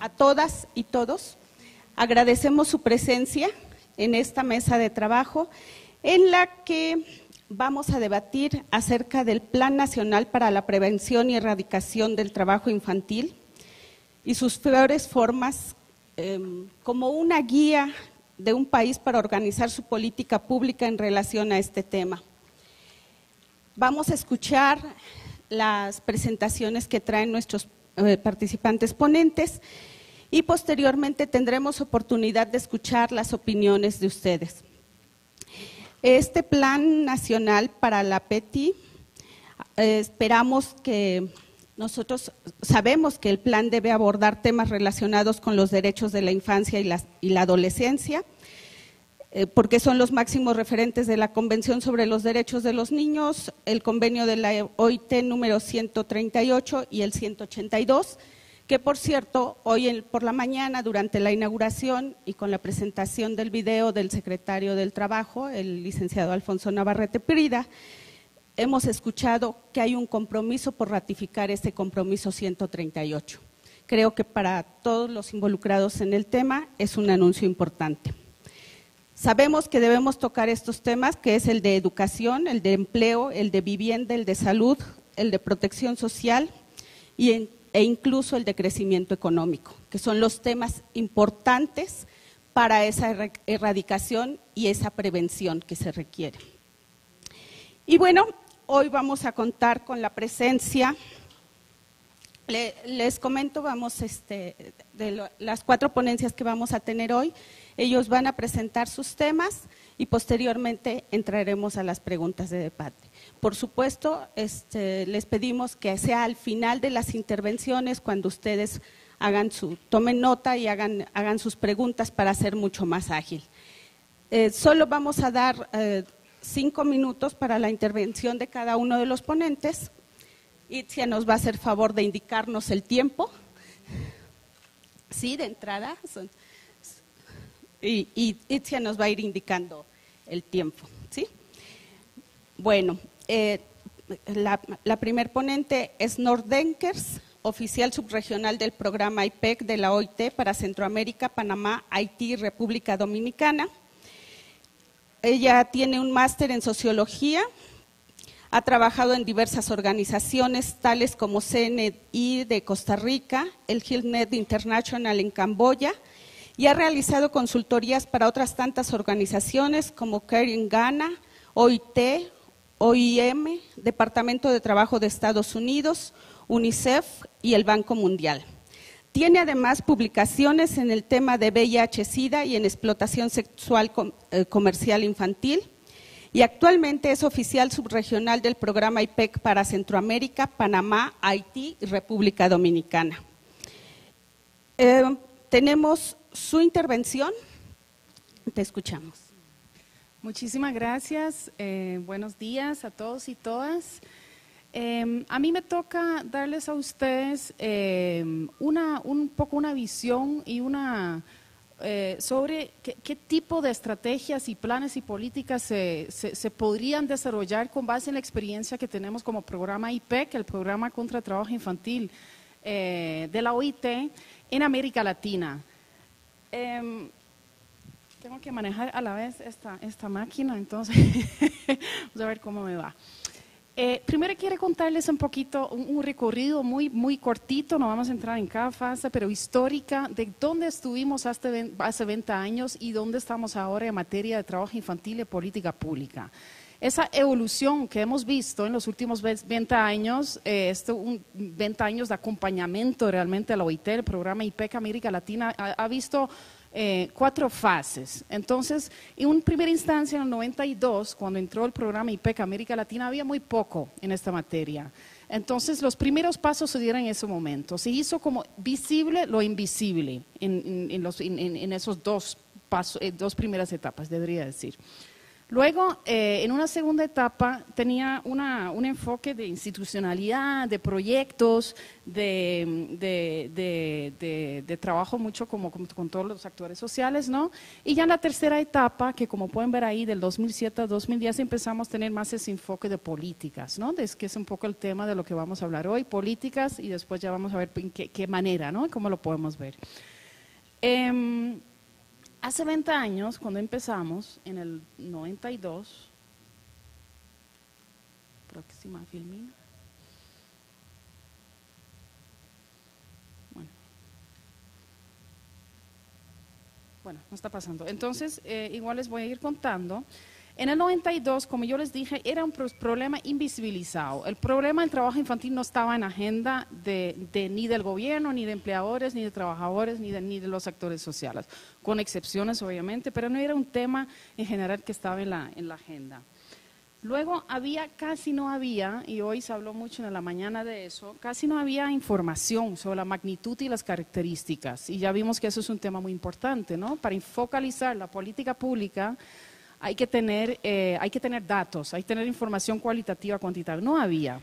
a todas y todos. Agradecemos su presencia en esta mesa de trabajo en la que vamos a debatir acerca del Plan Nacional para la Prevención y Erradicación del Trabajo Infantil y sus peores formas como una guía de un país para organizar su política pública en relación a este tema. Vamos a escuchar las presentaciones que traen nuestros participantes ponentes y posteriormente tendremos oportunidad de escuchar las opiniones de ustedes. Este Plan Nacional para la PETI, nosotros sabemos que el plan debe abordar temas relacionados con los derechos de la infancia y la adolescencia, porque son los máximos referentes de la Convención sobre los Derechos de los Niños, el convenio de la OIT número 138 y el 182, que por cierto, hoy por la mañana durante la inauguración y con la presentación del video del secretario del Trabajo, el licenciado Alfonso Navarrete Prida, hemos escuchado que hay un compromiso por ratificar ese compromiso 138. Creo que para todos los involucrados en el tema es un anuncio importante. Sabemos que debemos tocar estos temas, que es el de educación, el de empleo, el de vivienda, el de salud, el de protección social e incluso el de crecimiento económico, que son los temas importantes para esa erradicación y esa prevención que se requiere. Y bueno, hoy vamos a contar con la presencia, les comento, de las 4 ponencias que vamos a tener hoy. Ellos van a presentar sus temas y posteriormente entraremos a las preguntas de debate. Por supuesto, les pedimos que sea al final de las intervenciones cuando ustedes tomen nota y hagan sus preguntas para ser mucho más ágil. Solo vamos a dar 5 minutos para la intervención de cada uno de los ponentes. Itzia nos va a hacer favor de indicarnos el tiempo. Sí, de entrada. Y Itzia nos va a ir indicando el tiempo, ¿sí? Bueno, la primer ponente es Nord Denkers, oficial subregional del programa IPEC de la OIT para Centroamérica, Panamá, Haití y República Dominicana. Ella tiene un máster en sociología, ha trabajado en diversas organizaciones tales como CNI de Costa Rica, el HealthNet International en Camboya, y ha realizado consultorías para otras tantas organizaciones como Care in Ghana, OIT, OIM, Departamento de Trabajo de Estados Unidos, UNICEF y el Banco Mundial. Tiene además publicaciones en el tema de VIH-Sida y en explotación sexual comercial infantil y actualmente es oficial subregional del programa IPEC para Centroamérica, Panamá, Haití y República Dominicana. Tenemos su intervención, te escuchamos. Muchísimas gracias, buenos días a todos y todas. A mí me toca darles a ustedes un poco una visión y sobre qué tipo de estrategias y planes y políticas se podrían desarrollar con base en la experiencia que tenemos como programa IPEC, el Programa contra el Trabajo Infantil de la OIT en América Latina. Tengo que manejar a la vez esta máquina, entonces vamos a ver cómo me va. Primero quiero contarles un poquito, un recorrido muy cortito, no vamos a entrar en cada fase, pero histórica, de dónde estuvimos hace 20 años y dónde estamos ahora en materia de trabajo infantil y política pública. Esa evolución que hemos visto en los últimos 20 años, 20 años de acompañamiento realmente a la OIT, el programa IPEC América Latina, ha visto 4 fases. Entonces, en una primera instancia, en el 92, cuando entró el programa IPEC América Latina, había muy poco en esta materia. Entonces, los primeros pasos se dieron en ese momento. Se hizo como visible lo invisible en esos dos primeras etapas, debería decir. Luego, en una segunda etapa, tenía un enfoque de institucionalidad, de proyectos, de trabajo mucho con todos los actores sociales, ¿no? Y ya en la tercera etapa, que como pueden ver ahí, del 2007 a 2010, empezamos a tener más ese enfoque de políticas, ¿no? Que es un poco el tema de lo que vamos a hablar hoy, políticas, y después ya vamos a ver en qué manera, ¿no? Cómo lo podemos ver. Hace 20 años, cuando empezamos, en el 92, próxima filmina. Bueno, no está pasando. Entonces, igual les voy a ir contando. En el 92, como yo les dije, era un problema invisibilizado. El problema del trabajo infantil no estaba en agenda ni del gobierno, ni de empleadores, ni de trabajadores, ni de los actores sociales, con excepciones obviamente, pero no era un tema en general que estaba en la agenda. Luego casi no había, y hoy se habló mucho en la mañana de eso, casi no había información sobre la magnitud y las características. Y ya vimos que eso es un tema muy importante, ¿no? Para focalizar la política pública, hay que tener datos, hay que tener información cualitativa, cuantitativa. No había.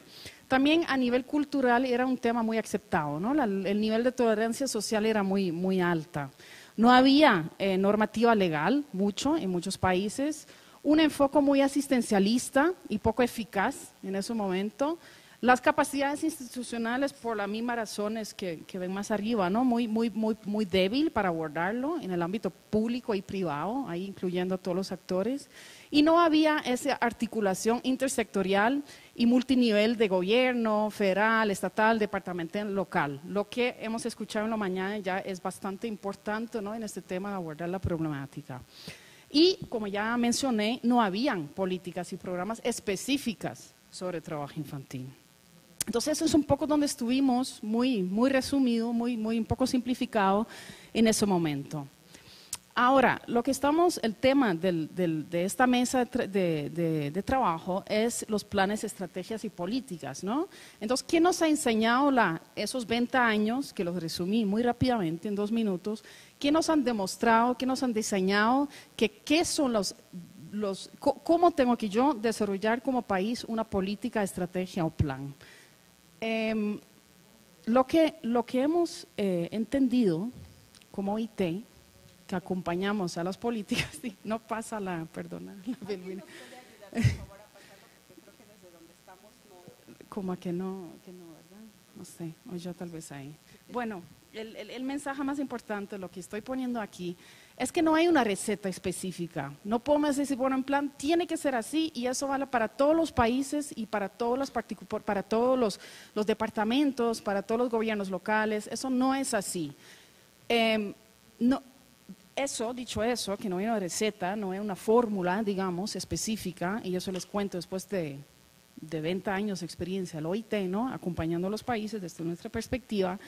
También a nivel cultural era un tema muy aceptado, ¿no? El nivel de tolerancia social era muy, muy alta. No había normativa legal, mucho, en muchos países. Un enfoque muy asistencialista y poco eficaz en ese momento. Las capacidades institucionales, por las mismas razones que ven más arriba, ¿no? Muy débil para abordarlo en el ámbito público y privado, ahí incluyendo a todos los actores. Y no había esa articulación intersectorial y multinivel de gobierno, federal, estatal, departamental, local. Lo que hemos escuchado en la mañana ya es bastante importante, ¿no? En este tema de abordar la problemática. Y, como ya mencioné, no habían políticas y programas específicas sobre trabajo infantil. Entonces, eso es un poco donde estuvimos, muy resumido, muy un poco simplificado en ese momento. Ahora, el tema de esta mesa de trabajo es los planes, estrategias y políticas, ¿no? Entonces, ¿qué nos ha enseñado esos 20 años, que los resumí muy rápidamente en 2 minutos, qué nos han demostrado, qué nos han diseñado, qué son cómo tengo que yo desarrollar como país una política, estrategia o plan? Lo que hemos entendido como OIT, que acompañamos a las políticas, no pasa perdona, la Belvina. Como que no, ¿verdad? No sé, o yo tal vez ahí. Bueno, el mensaje más importante, lo que estoy poniendo aquí, es que no hay una receta específica. No podemos decir, bueno, en plan, tiene que ser así, y eso vale para todos los países y para todos los departamentos, para todos los gobiernos locales. Eso no es así. Dicho eso, que no hay una receta, no hay una fórmula, digamos, específica, y eso les cuento después de 20 años de experiencia al OIT, ¿no? Acompañando a los países desde nuestra perspectiva.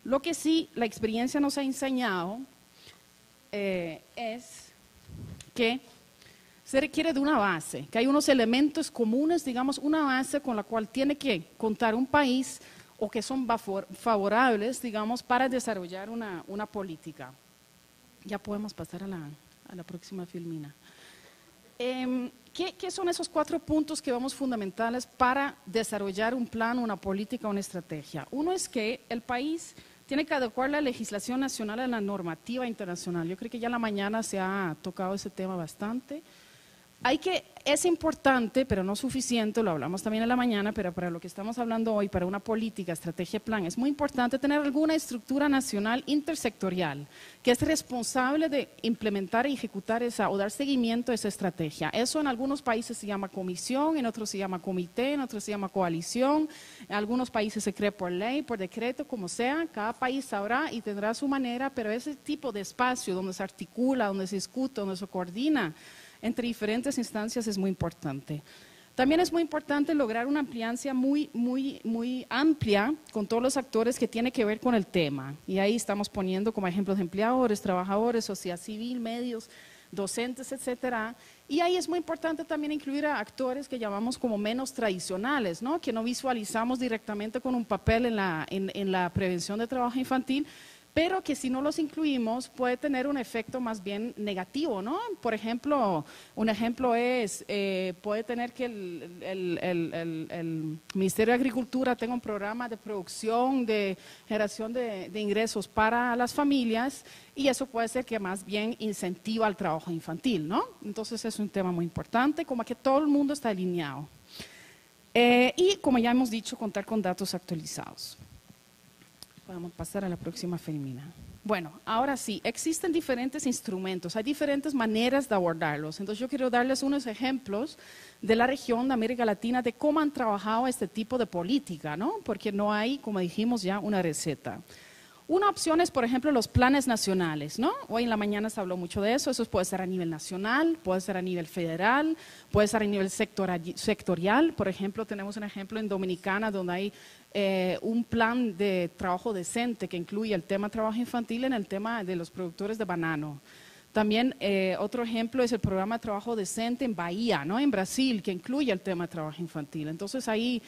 Lo que sí la experiencia nos ha enseñado es que se requiere de una base, que hay unos elementos comunes, digamos, una base con la cual tiene que contar un país o que son favorables, digamos, para desarrollar una política. Ya podemos pasar a la próxima filmina. ¿Qué son esos 4 puntos que vamos fundamentales para desarrollar un plan, una política, una estrategia? Uno es que el país tiene que adecuar la legislación nacional a la normativa internacional. Yo creo que ya en la mañana se ha tocado ese tema bastante. Es importante, pero no suficiente, lo hablamos también en la mañana, pero para lo que estamos hablando hoy, para una política, estrategia, plan, es muy importante tener alguna estructura nacional intersectorial que es responsable de implementar y ejecutar o dar seguimiento a esa estrategia. Eso en algunos países se llama comisión, en otros se llama comité, en otros se llama coalición, en algunos países se crea por ley, por decreto, como sea, cada país sabrá y tendrá su manera, pero ese tipo de espacio donde se articula, donde se discute, donde se coordina entre diferentes instancias es muy importante. También es muy importante lograr una ampliancia muy amplia con todos los actores que tiene que ver con el tema. Y ahí estamos poniendo como ejemplos empleadores, trabajadores, sociedad civil, medios, docentes, etcétera. Y ahí es muy importante también incluir a actores que llamamos como menos tradicionales, ¿no? Que no visualizamos directamente con un papel en la prevención de trabajo infantil, pero que si no los incluimos puede tener un efecto más bien negativo, ¿no? Por ejemplo, un ejemplo es, puede tener que el Ministerio de Agricultura tenga un programa de producción, de generación de ingresos para las familias, y eso puede ser que más bien incentiva el trabajo infantil, ¿no? Entonces es un tema muy importante, como que todo el mundo está alineado. Y como ya hemos dicho, contar con datos actualizados. Podemos pasar a la próxima, Filomena. Bueno, ahora sí, existen diferentes instrumentos, hay diferentes maneras de abordarlos. Entonces yo quiero darles unos ejemplos de la región de América Latina de cómo han trabajado este tipo de política, ¿no? Porque no hay, como dijimos ya, una receta. Una opción es, por ejemplo, los planes nacionales, ¿no? Hoy en la mañana se habló mucho de eso. Eso puede ser a nivel nacional, puede ser a nivel federal, puede ser a nivel sectorial. Por ejemplo, tenemos un ejemplo en Dominicana donde hay un plan de trabajo decente que incluye el tema trabajo infantil en el tema de los productores de banano. También otro ejemplo es el programa de trabajo decente en Bahía, ¿no? En Brasil, que incluye el tema de trabajo infantil. Entonces ahí,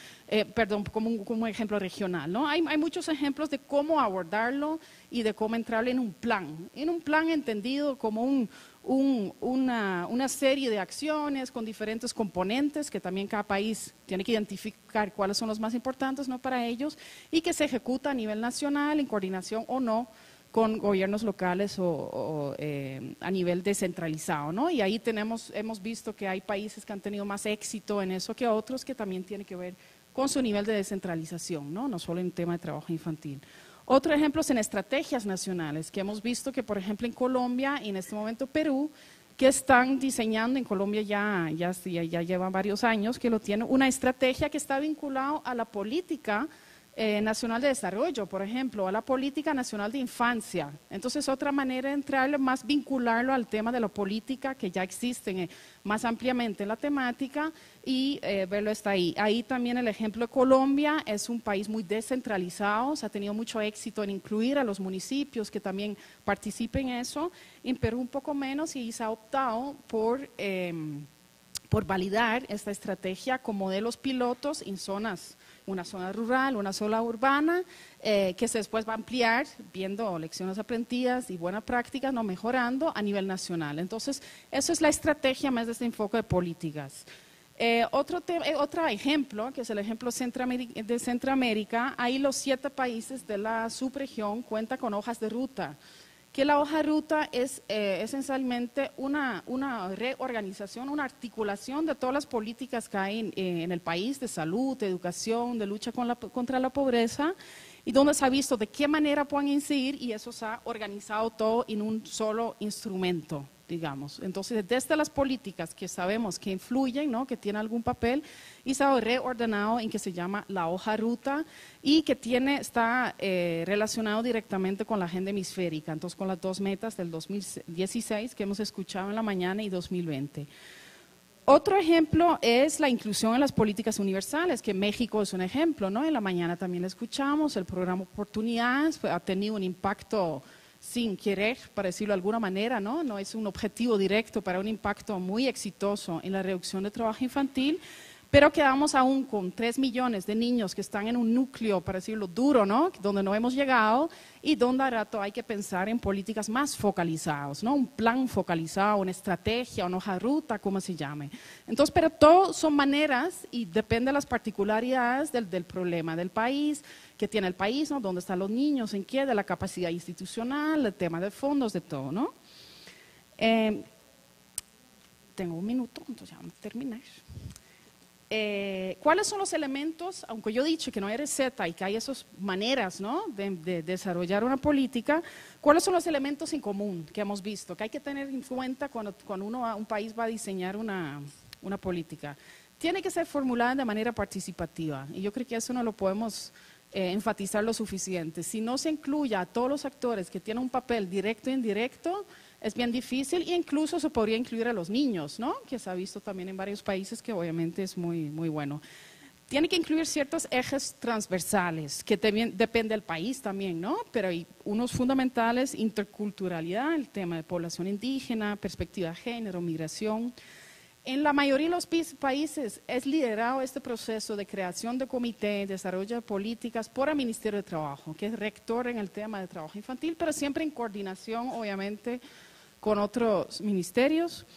perdón, como un ejemplo regional, ¿no? Hay muchos ejemplos de cómo abordarlo y de cómo entrarle en un plan entendido como una serie de acciones con diferentes componentes que también cada país tiene que identificar cuáles son los más importantes, ¿no? Para ellos, y que se ejecuta a nivel nacional en coordinación o no con gobiernos locales o a nivel descentralizado, ¿no? Y ahí hemos visto que hay países que han tenido más éxito en eso que otros, que también tiene que ver con su nivel de descentralización, ¿no? No solo en tema de trabajo infantil. Otro ejemplo es en estrategias nacionales, que hemos visto que, por ejemplo, en Colombia y en este momento Perú, que están diseñando, en Colombia ya llevan varios años que lo tienen, una estrategia que está vinculada a la política nacional de desarrollo, por ejemplo, a la política nacional de infancia. Entonces, otra manera de entrarle, más vincularlo al tema de la política que ya existen más ampliamente en la temática y verlo está ahí. Ahí también el ejemplo de Colombia es un país muy descentralizado, se ha tenido mucho éxito en incluir a los municipios que también participen en eso. En Perú un poco menos y se ha optado por validar esta estrategia con modelos pilotos en zonas, una zona rural, una zona urbana, que se después va a ampliar viendo lecciones aprendidas y buenas prácticas, no mejorando a nivel nacional. Entonces, eso es la estrategia más de este enfoque de políticas. Otro ejemplo, que es el ejemplo de Centroamérica, ahí los 7 países de la subregión cuentan con hojas de ruta, que la hoja de ruta es esencialmente una reorganización, una articulación de todas las políticas que hay en el país, de salud, de educación, de lucha contra la pobreza, y donde se ha visto de qué manera pueden incidir, y eso se ha organizado todo en un solo instrumento, digamos. Entonces, desde las políticas que sabemos que influyen, ¿no? Que tienen algún papel, y se ha reordenado en que se llama la hoja ruta y que está relacionado directamente con la agenda hemisférica, entonces con las 2 metas del 2016 que hemos escuchado en la mañana y 2020. Otro ejemplo es la inclusión en las políticas universales, que México es un ejemplo, ¿no? En la mañana también lo escuchamos, el programa Oportunidades ha tenido un impacto sin querer, para decirlo de alguna manera, ¿no? No es un objetivo directo para un impacto muy exitoso en la reducción de trabajo infantil, pero quedamos aún con 3 millones de niños que están en un núcleo, para decirlo duro, ¿no? Donde no hemos llegado y donde a rato hay que pensar en políticas más focalizadas, ¿no? Un plan focalizado, una estrategia, una hoja de ruta, como se llame. Entonces, pero todo son maneras y depende de las particularidades del problema del país, que tiene el país, ¿no? Dónde están los niños, en qué, de la capacidad institucional, el tema de fondos, de todo, ¿no? Tengo un minuto, entonces ya vamos a terminar. ¿Cuáles son los elementos, aunque yo he dicho que no hay receta y que hay esas maneras, ¿no? de desarrollar una política, cuáles son los elementos en común que hemos visto, que hay que tener en cuenta cuando un país va a diseñar una política? Tiene que ser formulada de manera participativa y yo creo que eso no lo podemos enfatizar lo suficiente. Si no se incluye a todos los actores que tienen un papel directo e indirecto, es bien difícil, e incluso se podría incluir a los niños, ¿no? Que se ha visto también en varios países, que obviamente es muy, muy bueno. Tiene que incluir ciertos ejes transversales, que también depende del país también, ¿no? Pero hay unos fundamentales: interculturalidad, el tema de población indígena, perspectiva de género, migración. En la mayoría de los países es liderado este proceso de creación de comité, desarrollo de políticas por el Ministerio de Trabajo, que es rector en el tema de trabajo infantil, pero siempre en coordinación, obviamente, con otros ministerios.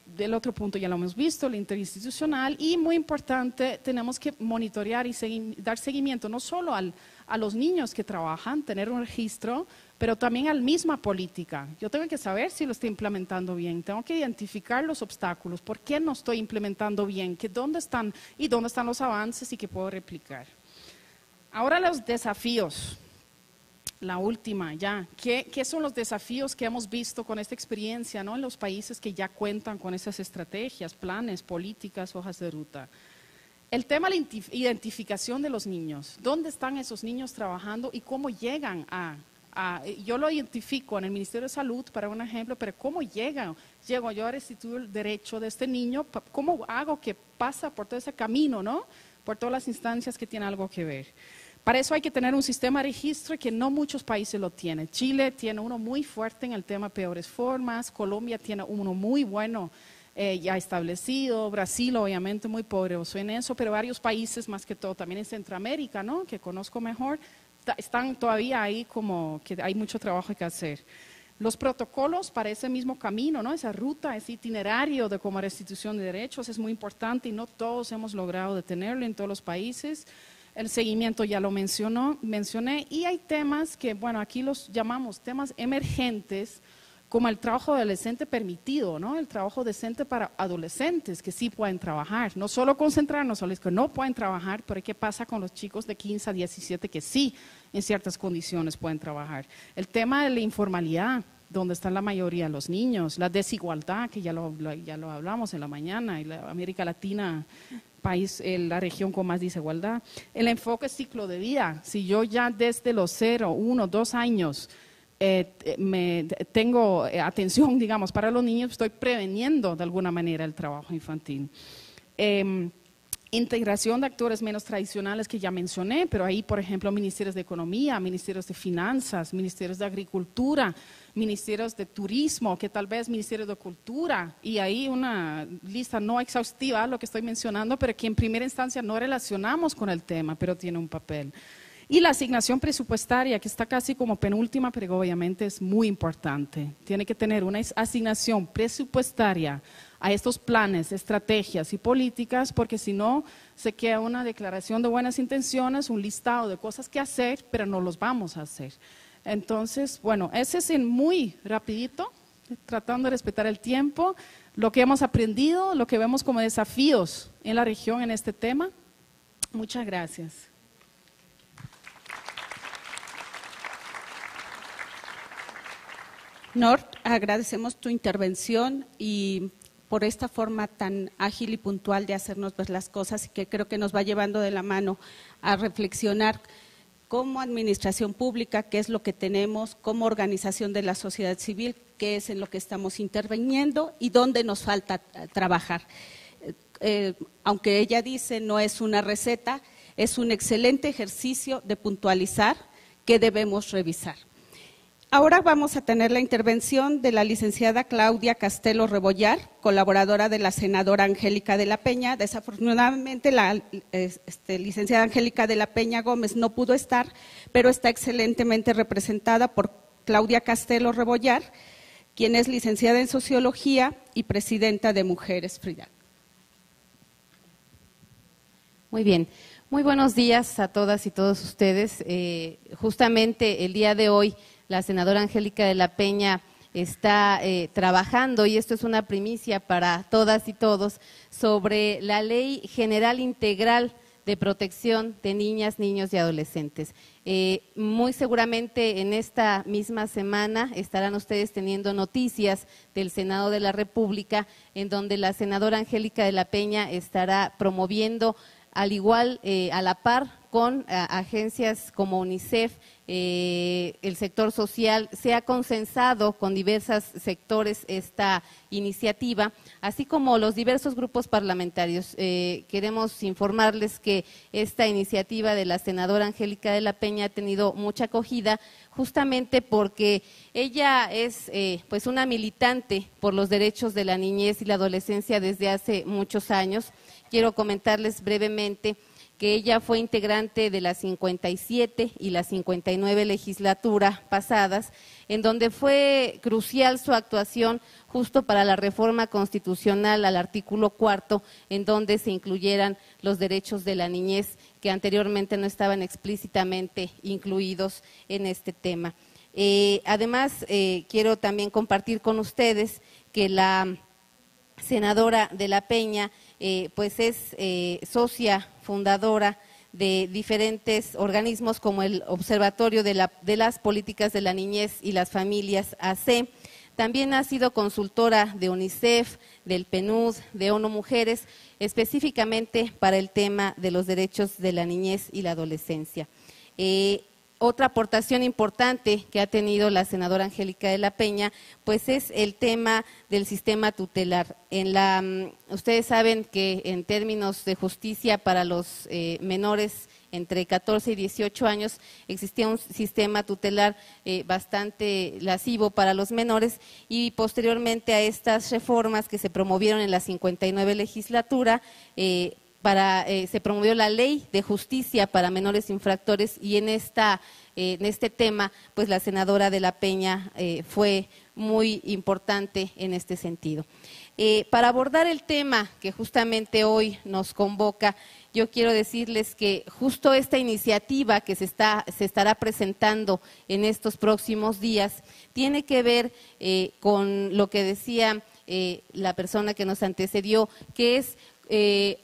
Del otro punto ya lo hemos visto, el interinstitucional, y muy importante, tenemos que monitorear y dar seguimiento no solo a los niños que trabajan, tener un registro, pero también a la misma política. Yo tengo que saber si lo estoy implementando bien, tengo que identificar los obstáculos, por qué no estoy implementando bien, dónde están los avances y qué puedo replicar. Ahora los desafíos. La última, ya. ¿Qué son los desafíos que hemos visto con esta experiencia, ¿no? En los países que ya cuentan con esas estrategias, planes, políticas, hojas de ruta? El tema de la identificación de los niños. ¿Dónde están esos niños trabajando y cómo llegan yo lo identifico en el Ministerio de Salud, para un ejemplo, pero ¿cómo llego yo a restituir el derecho de este niño? ¿Cómo hago que pasa por todo ese camino, ¿no? Por todas las instancias que tienen algo que ver. Para eso hay que tener un sistema de registro que no muchos países lo tienen. Chile tiene uno muy fuerte en el tema peores formas, Colombia tiene uno muy bueno ya establecido, Brasil obviamente muy poderoso en eso, pero varios países más que todo, también en Centroamérica, ¿no? Que conozco mejor, están todavía ahí como que hay mucho trabajo que hacer. Los protocolos para ese mismo camino, ¿no? Esa ruta, ese itinerario de como restitución de derechos es muy importante y no todos hemos logrado detenerlo en todos los países. El seguimiento ya lo mencioné, y hay temas que, bueno, aquí los llamamos temas emergentes, como el trabajo adolescente permitido, ¿no? El trabajo decente para adolescentes que sí pueden trabajar, no solo concentrarnos en los que no pueden trabajar, pero ¿qué pasa con los chicos de 15 a 17 que sí en ciertas condiciones pueden trabajar? El tema de la informalidad, donde están la mayoría de los niños, la desigualdad, que ya lo hablamos en la mañana, y la América Latina, la región con más desigualdad. El enfoque ciclo de vida, si yo ya desde los 0, 1, 2 años tengo atención, digamos, para los niños, estoy preveniendo de alguna manera el trabajo infantil. Integración de actores menos tradicionales que ya mencioné, pero ahí, por ejemplo, ministerios de Economía, ministerios de Finanzas, ministerios de Agricultura, ministerios de Turismo, que tal vez ministerios de Cultura, y ahí una lista no exhaustiva, lo que estoy mencionando, pero que en primera instancia no relacionamos con el tema, pero tiene un papel. Y la asignación presupuestaria, que está casi como penúltima, pero obviamente es muy importante. Tiene que tener una asignación presupuestaria a estos planes, estrategias y políticas, porque si no, se queda una declaración de buenas intenciones, un listado de cosas que hacer, pero no los vamos a hacer. Entonces, bueno, ese es muy rapidito, tratando de respetar el tiempo, lo que hemos aprendido, lo que vemos como desafíos en la región en este tema. Muchas gracias. Nord, agradecemos tu intervención y por esta forma tan ágil y puntual de hacernos ver las cosas, y que creo que nos va llevando de la mano a reflexionar como administración pública, qué es lo que tenemos, como organización de la sociedad civil, qué es en lo que estamos interviniendo y dónde nos falta trabajar. Aunque ella dice no es una receta, es un excelente ejercicio de puntualizar qué debemos revisar. Ahora vamos a tener la intervención de la licenciada Claudia Castelo Rebollar, colaboradora de la senadora Angélica de la Peña. Desafortunadamente la licenciada Angélica de la Peña Gómez no pudo estar, pero está excelentemente representada por Claudia Castelo Rebollar, quien es licenciada en Sociología y presidenta de Mujeres Frida. Muy bien, muy buenos días a todas y todos ustedes. Justamente el día de hoy la senadora Angélica de la Peña está trabajando, y esto es una primicia para todas y todos, sobre la Ley General Integral de Protección de Niñas, Niños y Adolescentes. Muy seguramente en esta misma semana estarán ustedes teniendo noticias del Senado de la República, en donde la senadora Angélica de la Peña estará promoviendo, al igual, a la par con agencias como UNICEF, el sector social, se ha consensado con diversos sectores esta iniciativa, así como los diversos grupos parlamentarios. Queremos informarles que esta iniciativa de la senadora Angélica de la Peña ha tenido mucha acogida, justamente porque ella es pues una militante por los derechos de la niñez y la adolescencia desde hace muchos años. Quiero comentarles brevemente que ella fue integrante de la 57 y la 59 legislatura pasadas, en donde fue crucial su actuación justo para la reforma constitucional al artículo 4, en donde se incluyeran los derechos de la niñez que anteriormente no estaban explícitamente incluidos en este tema. Además, quiero también compartir con ustedes que la senadora de la Peña pues es socia fundadora de diferentes organismos como el Observatorio de las Políticas de la Niñez y las Familias, AC. También ha sido consultora de UNICEF, del PNUD, de ONU Mujeres, específicamente para el tema de los derechos de la niñez y la adolescencia. Otra aportación importante que ha tenido la senadora Angélica de la Peña, pues es el tema del sistema tutelar. Ustedes saben que en términos de justicia para los menores entre 14 y 18 años existía un sistema tutelar bastante lascivo para los menores, y posteriormente a estas reformas que se promovieron en la 59 legislatura, se promovió la Ley de Justicia para Menores Infractores, y en este tema, pues la senadora de la Peña fue muy importante en este sentido. Para abordar el tema que justamente hoy nos convoca, yo quiero decirles que justo esta iniciativa que se estará presentando en estos próximos días tiene que ver con lo que decía la persona que nos antecedió, que es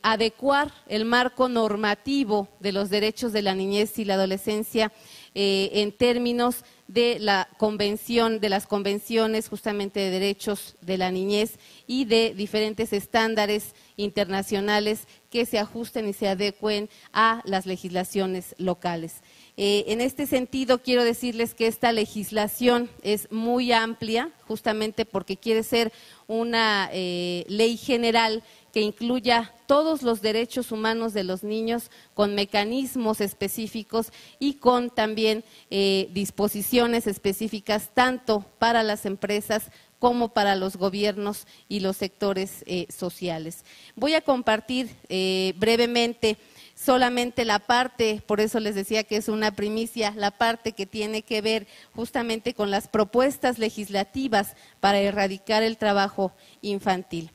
adecuar el marco normativo de los derechos de la niñez y la adolescencia en términos de la convención, de las convenciones justamente de derechos de la niñez y de diferentes estándares internacionales que se ajusten y se adecuen a las legislaciones locales. En este sentido, quiero decirles que esta legislación es muy amplia, justamente porque quiere ser una ley general que incluya todos los derechos humanos de los niños, con mecanismos específicos y con también disposiciones específicas tanto para las empresas como para los gobiernos y los sectores sociales. Voy a compartir brevemente solamente la parte, por eso les decía que es una primicia, la parte que tiene que ver justamente con las propuestas legislativas para erradicar el trabajo infantil.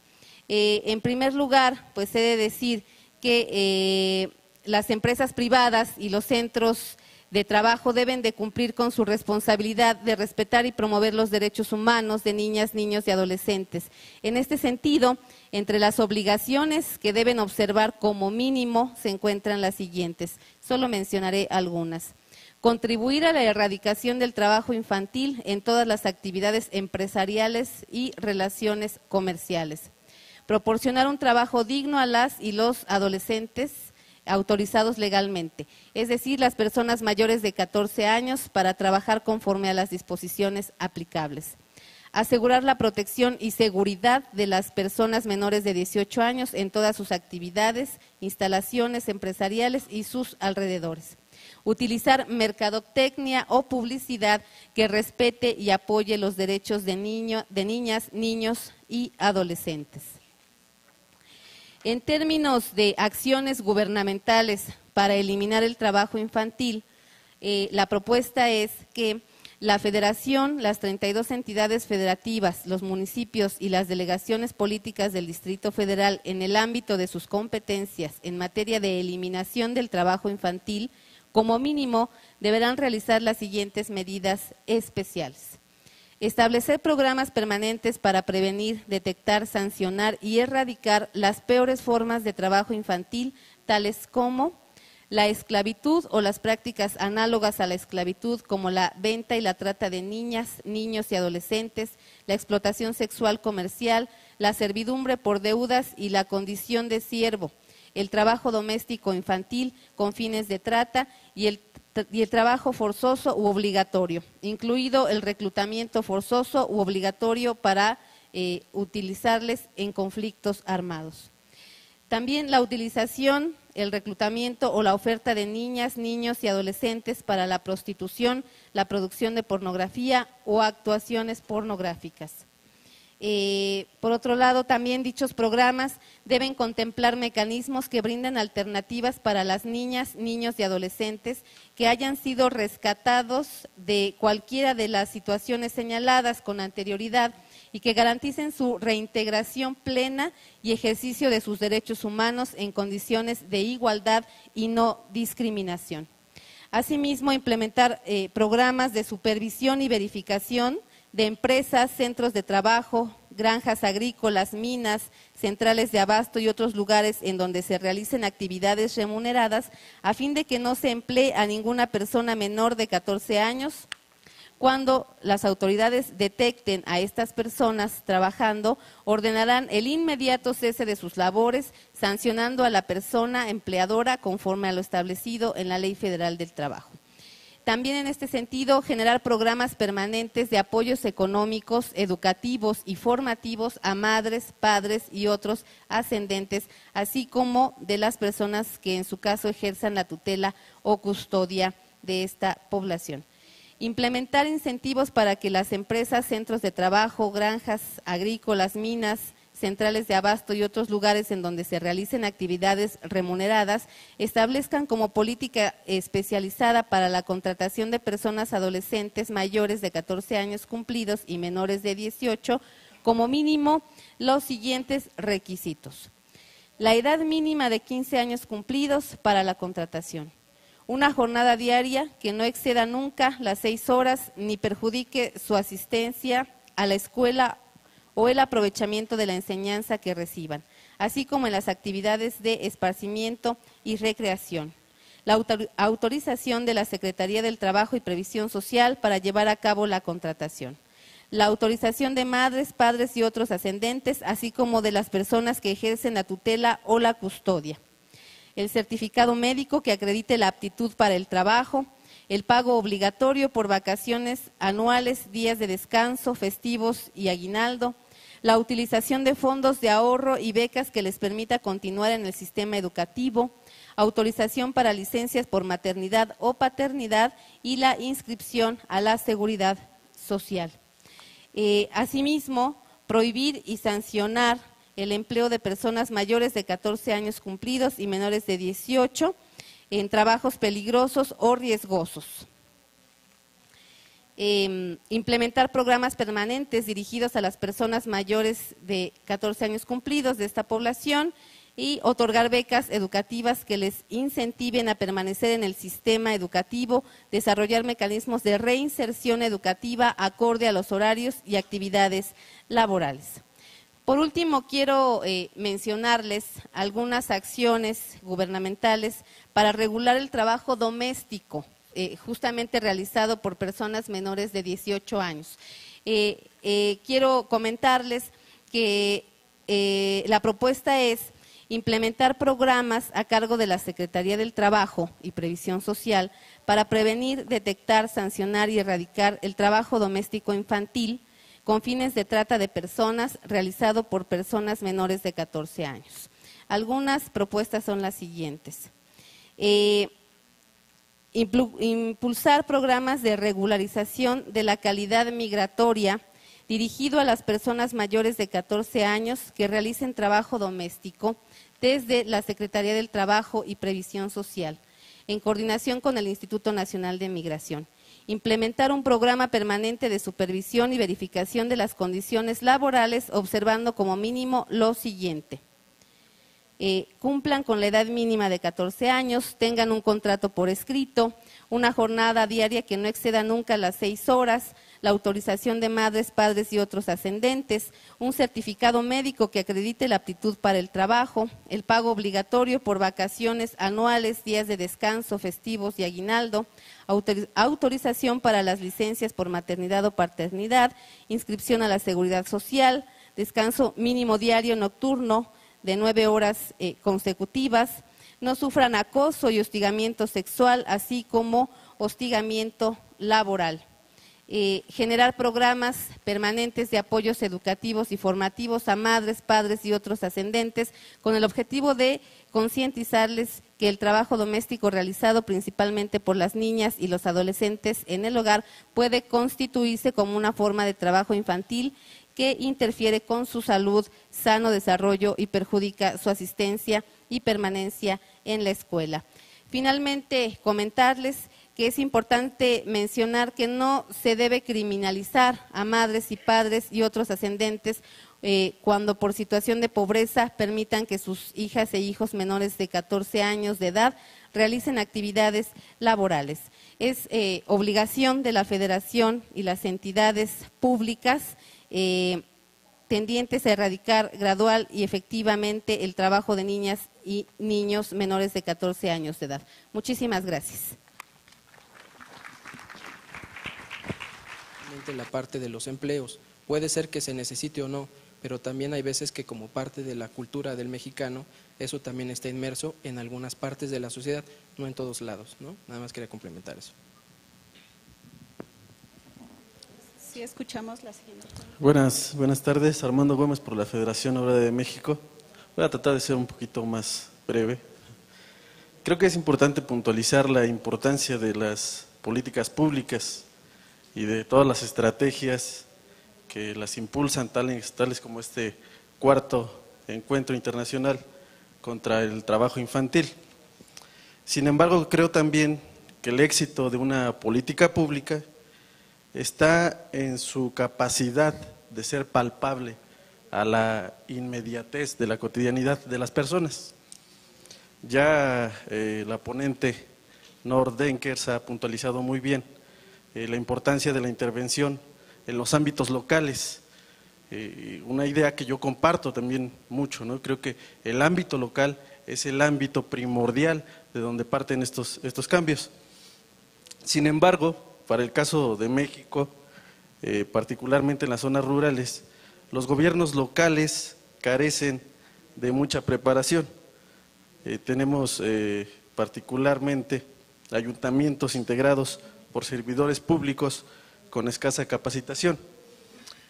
En primer lugar, pues he de decir que las empresas privadas y los centros de trabajo deben de cumplir con su responsabilidad de respetar y promover los derechos humanos de niñas, niños y adolescentes. En este sentido, entre las obligaciones que deben observar como mínimo se encuentran las siguientes. Solo mencionaré algunas. Contribuir a la erradicación del trabajo infantil en todas las actividades empresariales y relaciones comerciales. Proporcionar un trabajo digno a las y los adolescentes autorizados legalmente, es decir, las personas mayores de 14 años, para trabajar conforme a las disposiciones aplicables. Asegurar la protección y seguridad de las personas menores de 18 años en todas sus actividades, instalaciones empresariales y sus alrededores. Utilizar mercadotecnia o publicidad que respete y apoye los derechos de niñas, niños y adolescentes. En términos de acciones gubernamentales para eliminar el trabajo infantil, la propuesta es que la Federación, las 32 entidades federativas, los municipios y las delegaciones políticas del Distrito Federal, en el ámbito de sus competencias en materia de eliminación del trabajo infantil, como mínimo deberán realizar las siguientes medidas especiales. Establecer programas permanentes para prevenir, detectar, sancionar y erradicar las peores formas de trabajo infantil, tales como la esclavitud o las prácticas análogas a la esclavitud, como la venta y la trata de niñas, niños y adolescentes, la explotación sexual comercial, la servidumbre por deudas y la condición de siervo, el trabajo doméstico infantil con fines de trata y el trabajo forzoso u obligatorio, incluido el reclutamiento forzoso u obligatorio para utilizarles en conflictos armados. También la utilización, el reclutamiento o la oferta de niñas, niños y adolescentes para la prostitución, la producción de pornografía o actuaciones pornográficas. Por otro lado, también dichos programas deben contemplar mecanismos que brinden alternativas para las niñas, niños y adolescentes que hayan sido rescatados de cualquiera de las situaciones señaladas con anterioridad y que garanticen su reintegración plena y ejercicio de sus derechos humanos en condiciones de igualdad y no discriminación. Asimismo, implementar programas de supervisión y verificación de empresas, centros de trabajo, granjas agrícolas, minas, centrales de abasto y otros lugares en donde se realicen actividades remuneradas a fin de que no se emplee a ninguna persona menor de 14 años. Cuando las autoridades detecten a estas personas trabajando, ordenarán el inmediato cese de sus labores, sancionando a la persona empleadora conforme a lo establecido en la Ley Federal del Trabajo. También en este sentido, generar programas permanentes de apoyos económicos, educativos y formativos a madres, padres y otros ascendentes, así como de las personas que en su caso ejerzan la tutela o custodia de esta población. Implementar incentivos para que las empresas, centros de trabajo, granjas agrícolas, minas, centrales de abasto y otros lugares en donde se realicen actividades remuneradas, establezcan como política especializada para la contratación de personas adolescentes mayores de 14 años cumplidos y menores de 18, como mínimo los siguientes requisitos. La edad mínima de 15 años cumplidos para la contratación. Una jornada diaria que no exceda nunca las 6 horas ni perjudique su asistencia a la escuela o el aprovechamiento de la enseñanza que reciban, así como en las actividades de esparcimiento y recreación. La autorización de la Secretaría del Trabajo y Previsión Social para llevar a cabo la contratación. La autorización de madres, padres y otros ascendentes, así como de las personas que ejercen la tutela o la custodia. El certificado médico que acredite la aptitud para el trabajo, el pago obligatorio por vacaciones anuales, días de descanso, festivos y aguinaldo, la utilización de fondos de ahorro y becas que les permita continuar en el sistema educativo, autorización para licencias por maternidad o paternidad y la inscripción a la seguridad social. Asimismo, prohibir y sancionar el empleo de personas mayores de 14 años cumplidos y menores de 18 en trabajos peligrosos o riesgosos. Implementar programas permanentes dirigidos a las personas mayores de 14 años cumplidos de esta población y otorgar becas educativas que les incentiven a permanecer en el sistema educativo, desarrollar mecanismos de reinserción educativa acorde a los horarios y actividades laborales. Por último, quiero mencionarles algunas acciones gubernamentales para regular el trabajo doméstico, justamente realizado por personas menores de 18 años. Quiero comentarles que la propuesta es implementar programas a cargo de la Secretaría del Trabajo y Previsión Social para prevenir, detectar, sancionar y erradicar el trabajo doméstico infantil con fines de trata de personas realizado por personas menores de 14 años. Algunas propuestas son las siguientes. Impulsar programas de regularización de la calidad migratoria dirigido a las personas mayores de 14 años que realicen trabajo doméstico desde la Secretaría del Trabajo y Previsión Social, en coordinación con el Instituto Nacional de Migración. Implementar un programa permanente de supervisión y verificación de las condiciones laborales, observando como mínimo lo siguiente. Cumplan con la edad mínima de 14 años, tengan un contrato por escrito, una jornada diaria que no exceda nunca las 6 horas, la autorización de madres, padres y otros ascendentes, un certificado médico que acredite la aptitud para el trabajo, el pago obligatorio por vacaciones anuales, días de descanso, festivos y aguinaldo, autorización para las licencias por maternidad o paternidad, inscripción a la seguridad social, descanso mínimo diario nocturno, de 9 horas consecutivas, no sufran acoso y hostigamiento sexual, así como hostigamiento laboral. Generar programas permanentes de apoyos educativos y formativos a madres, padres y otros ascendentes con el objetivo de concientizarles que el trabajo doméstico realizado principalmente por las niñas y los adolescentes en el hogar puede constituirse como una forma de trabajo infantil que interfiere con su salud, sano desarrollo y perjudica su asistencia y permanencia en la escuela. Finalmente, comentarles que es importante mencionar que no se debe criminalizar a madres y padres y otros ascendentes cuando por situación de pobreza permitan que sus hijas e hijos menores de 14 años de edad realicen actividades laborales. Es obligación de la Federación y las entidades públicas tendientes a erradicar gradual y efectivamente el trabajo de niñas y niños menores de 14 años de edad. Muchísimas gracias. La parte de los empleos, puede ser que se necesite o no, pero también hay veces que como parte de la cultura del mexicano, eso también está inmerso en algunas partes de la sociedad, no en todos lados, ¿no? Nada más quería complementar eso. Sí, escuchamos la siguiente. Buenas tardes, Armando Gómez por la Federación Obrera de México. Voy a tratar de ser un poquito más breve. Creo que es importante puntualizar la importancia de las políticas públicas y de todas las estrategias que las impulsan, tales como este cuarto encuentro internacional contra el trabajo infantil. Sin embargo, creo también que el éxito de una política pública está en su capacidad de ser palpable a la inmediatez de la cotidianidad de las personas. Ya la ponente Nord Denkers ha puntualizado muy bien la importancia de la intervención en los ámbitos locales, una idea que yo comparto también mucho, ¿no? Creo que el ámbito local es el ámbito primordial de donde parten estos cambios. Sin embargo, para el caso de México, particularmente en las zonas rurales, los gobiernos locales carecen de mucha preparación. Tenemos particularmente ayuntamientos integrados por servidores públicos con escasa capacitación.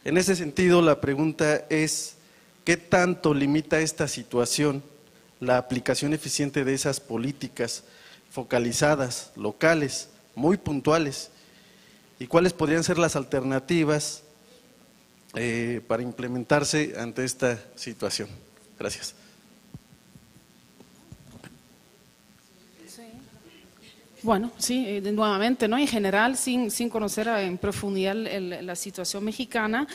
En ese sentido, la pregunta es, ¿qué tanto limita esta situación la aplicación eficiente de esas políticas focalizadas, locales, muy puntuales? ¿Y cuáles podrían ser las alternativas para implementarse ante esta situación? Gracias. Bueno, sí, nuevamente, ¿no? En general, sin conocer en profundidad la situación mexicana,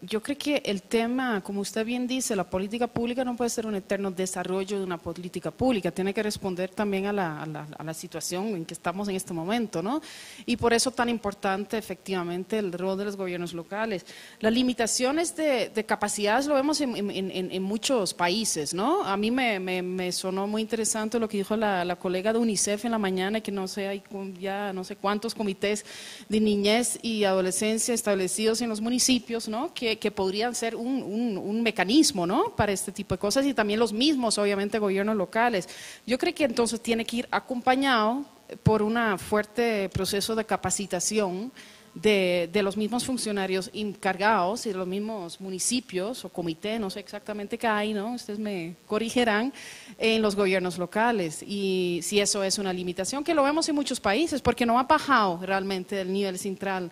yo creo que el tema, como usted bien dice, la política pública no puede ser un eterno desarrollo de una política pública, tiene que responder también a la situación en que estamos en este momento, ¿no? Y por eso tan importante efectivamente el rol de los gobiernos locales. Las limitaciones de capacidades lo vemos en muchos países, ¿no? A mí me sonó muy interesante lo que dijo la colega de UNICEF en la mañana, que no sé, hay ya no sé cuántos comités de niñez y adolescencia establecidos en los municipios, ¿no? Que podrían ser un mecanismo, ¿no? Para este tipo de cosas, y también los mismos, obviamente, gobiernos locales. Yo creo que entonces tiene que ir acompañado por un fuerte proceso de capacitación de los mismos funcionarios encargados y de los mismos municipios o comités, no sé exactamente qué hay, ¿no? Ustedes me corregirán, en los gobiernos locales, y si eso es una limitación, que lo vemos en muchos países, porque no ha bajado realmente del nivel central,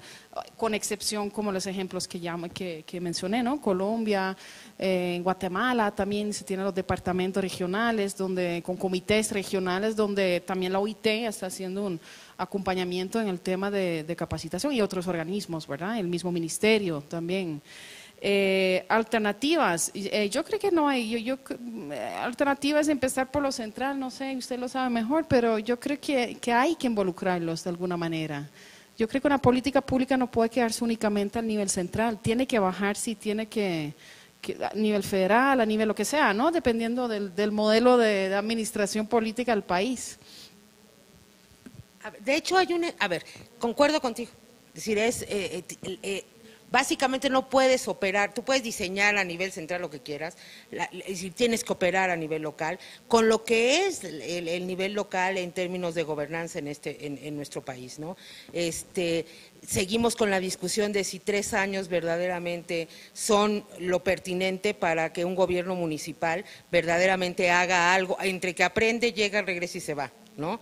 con excepción como los ejemplos que mencioné, ¿no? Colombia, en Guatemala también se tienen los departamentos regionales, con comités regionales, donde también la OIT está haciendo un acompañamiento en el tema de capacitación, y otros organismos, ¿verdad? El mismo ministerio también. Alternativas, yo creo que no hay, alternativas, empezar por lo central, no sé, usted lo sabe mejor, pero yo creo que hay que involucrarlos de alguna manera. Yo creo que una política pública no puede quedarse únicamente al nivel central, tiene que bajar, sí, tiene que a nivel federal, a nivel lo que sea, ¿no? Dependiendo del modelo de administración política del país. De hecho, concuerdo contigo, es decir, Básicamente no puedes operar, tú puedes diseñar a nivel central lo que quieras, si tienes que operar a nivel local, con lo que es el nivel local en términos de gobernanza en nuestro país, ¿no? Seguimos con la discusión de si 3 años verdaderamente son lo pertinente para que un gobierno municipal verdaderamente haga algo, entre que aprende, llega, regresa y se va, ¿no?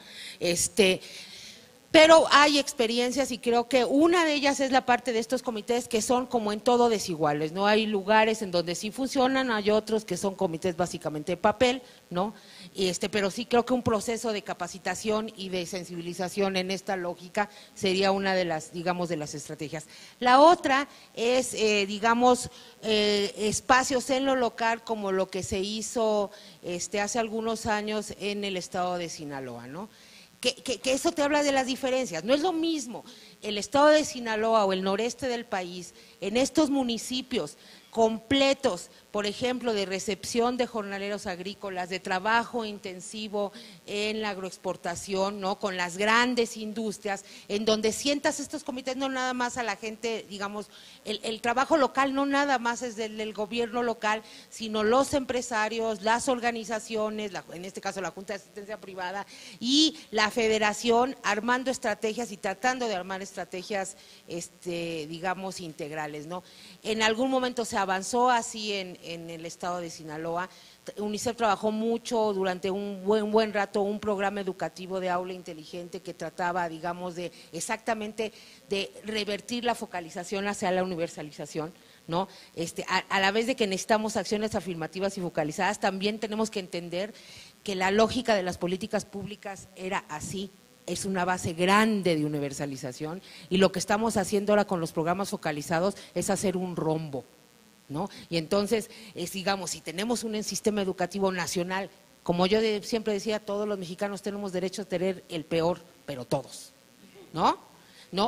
Pero hay experiencias y creo que una de ellas es la parte de estos comités que son como en todo desiguales, ¿no? Hay lugares en donde sí funcionan, hay otros que son comités básicamente de papel, ¿no? Pero sí creo que un proceso de capacitación y de sensibilización en esta lógica sería una de las, digamos, de las estrategias. La otra es, espacios en lo local como lo que se hizo hace algunos años en el estado de Sinaloa, ¿no? Que eso te habla de las diferencias. No es lo mismo el estado de Sinaloa o el noreste del país, en estos municipios completos, por ejemplo, de recepción de jornaleros agrícolas, de trabajo intensivo en la agroexportación, ¿no? Con las grandes industrias, en donde sientas estos comités, no nada más a la gente, digamos, el trabajo local no nada más es del gobierno local, sino los empresarios, las organizaciones, en este caso la Junta de Asistencia Privada y la Federación, armando estrategias y tratando de armar estrategias, digamos, integrales, ¿no? En algún momento se avanzó así en el estado de Sinaloa. UNICEF trabajó mucho durante un buen rato un programa educativo de aula inteligente que trataba, digamos, de exactamente de revertir la focalización hacia la universalización, ¿no? A la vez de que necesitamos acciones afirmativas y focalizadas, también tenemos que entender que la lógica de las políticas públicas era así. Es una base grande de universalización y lo que estamos haciendo ahora con los programas focalizados es hacer un rombo, ¿no? Y entonces, digamos, si tenemos un sistema educativo nacional, como yo siempre decía, todos los mexicanos tenemos derecho a tener el peor, pero todos, ¿no?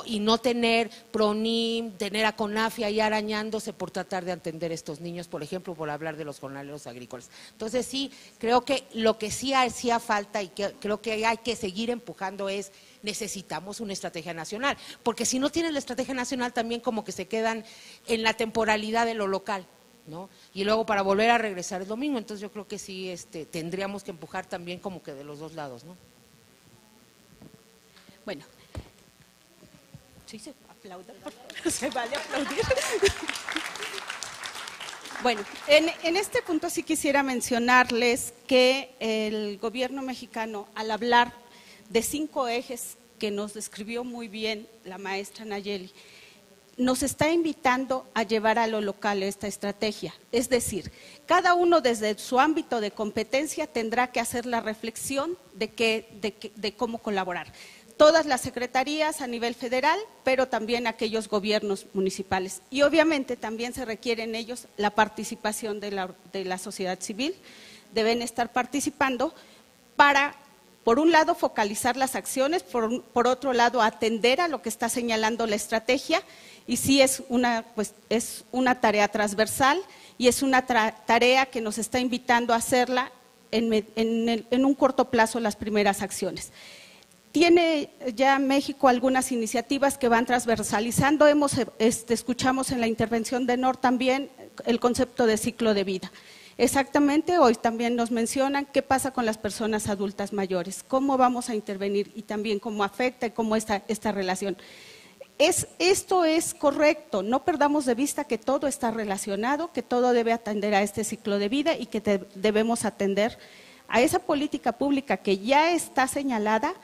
Y no tener PRONIM, tener a CONAFI ahí arañándose por tratar de atender a estos niños, por ejemplo, por hablar de los jornaleros agrícolas. Entonces sí, creo que lo que sí hacía falta y que creo que hay que seguir empujando es, necesitamos una estrategia nacional, porque si no tienes la estrategia nacional también como que se quedan en la temporalidad de lo local, ¿no? Y luego para volver a regresar es lo mismo, entonces yo creo que sí tendríamos que empujar también como que de los dos lados, ¿no? Bueno. Sí, se aplauda, se vale aplaudir. Bueno, en este punto sí quisiera mencionarles que el gobierno mexicano, al hablar de 5 ejes que nos describió muy bien la maestra Nayeli, nos está invitando a llevar a lo local esta estrategia. Es decir, cada uno desde su ámbito de competencia tendrá que hacer la reflexión de cómo colaborar. Todas las secretarías a nivel federal, pero también aquellos gobiernos municipales. Y obviamente también se requiere en ellos la participación de la sociedad civil. Deben estar participando para, por un lado, focalizar las acciones, por otro lado, atender a lo que está señalando la estrategia. Y sí es una tarea transversal y es una tarea que nos está invitando a hacerla en un corto plazo las primeras acciones. Tiene ya México algunas iniciativas que van transversalizando, escuchamos en la intervención de Nor también el concepto de ciclo de vida. Exactamente, hoy también nos mencionan qué pasa con las personas adultas mayores, cómo vamos a intervenir y también cómo afecta y cómo esta relación. Esto es correcto, no perdamos de vista que todo está relacionado, que todo debe atender a este ciclo de vida y que debemos atender a esa política pública que ya está señalada,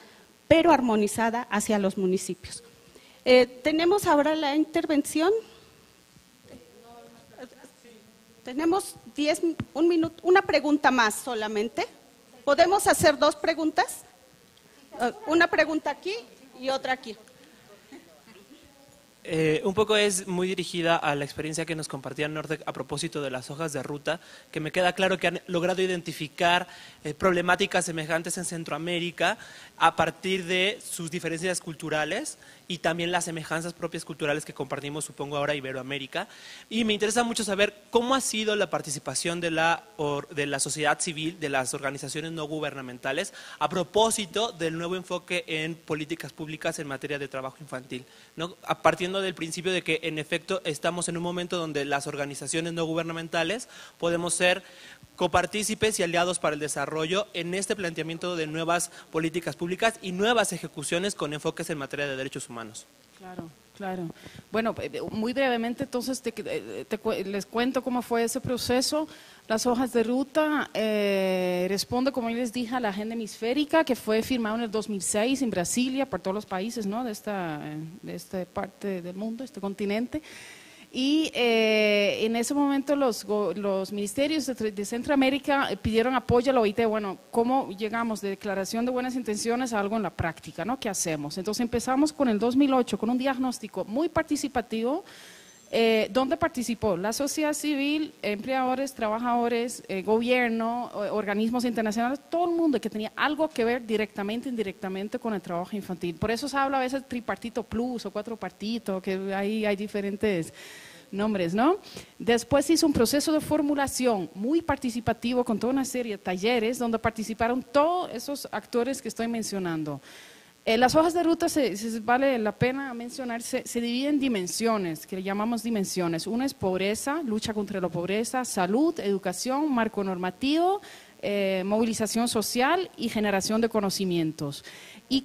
pero armonizada hacia los municipios. Tenemos ahora la intervención. Tenemos un minuto, una pregunta más solamente. ¿Podemos hacer 2 preguntas? Una pregunta aquí y otra aquí. Un poco es muy dirigida a la experiencia que nos compartía Nordec a propósito de las hojas de ruta, que me queda claro que han logrado identificar problemáticas semejantes en Centroamérica a partir de sus diferencias culturales y también las semejanzas propias culturales que compartimos, supongo ahora, Iberoamérica. Y me interesa mucho saber cómo ha sido la participación de la sociedad civil, de las organizaciones no gubernamentales, a propósito del nuevo enfoque en políticas públicas en materia de trabajo infantil, ¿no? Partiendo del principio de que, en efecto, estamos en un momento donde las organizaciones no gubernamentales podemos ser copartícipes y aliados para el desarrollo en este planteamiento de nuevas políticas públicas y nuevas ejecuciones con enfoques en materia de derechos humanos. Claro, claro. Bueno, muy brevemente entonces les cuento cómo fue ese proceso. Las hojas de ruta responde, como les dije, a la agenda hemisférica que fue firmada en el 2006 en Brasilia por todos los países, ¿no?, de esta parte del mundo, este continente. Y en ese momento los ministerios de Centroamérica pidieron apoyo a la OIT. Bueno, ¿cómo llegamos de declaración de buenas intenciones a algo en la práctica, ¿no? ¿Qué hacemos? Entonces empezamos con el 2008 con un diagnóstico muy participativo, donde participó la sociedad civil, empleadores, trabajadores, gobierno, organismos internacionales, todo el mundo que tenía algo que ver directamente e indirectamente con el trabajo infantil. Por eso se habla a veces tripartito plus o cuatropartito, que ahí hay diferentes nombres, ¿no? Después hizo un proceso de formulación muy participativo con toda una serie de talleres donde participaron todos esos actores que estoy mencionando. Las hojas de ruta, vale la pena mencionar, se dividen en dimensiones, que le llamamos dimensiones. Una es pobreza, lucha contra la pobreza, salud, educación, marco normativo, movilización social y generación de conocimientos. Y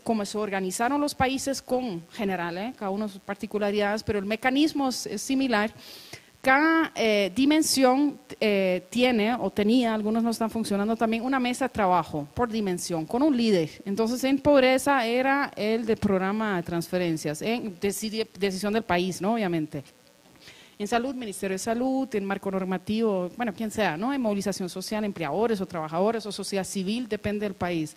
como se organizaron los países con general, cada uno sus particularidades, pero el mecanismo es similar. Cada dimensión tiene o tenía, algunos no están funcionando también, una mesa de trabajo por dimensión, con un líder. Entonces en pobreza era el de programa de transferencias, en decisión del país, ¿no?, obviamente. En salud, Ministerio de Salud, en marco normativo, bueno, quien sea, ¿no?, en movilización social, empleadores o trabajadores o sociedad civil, depende del país.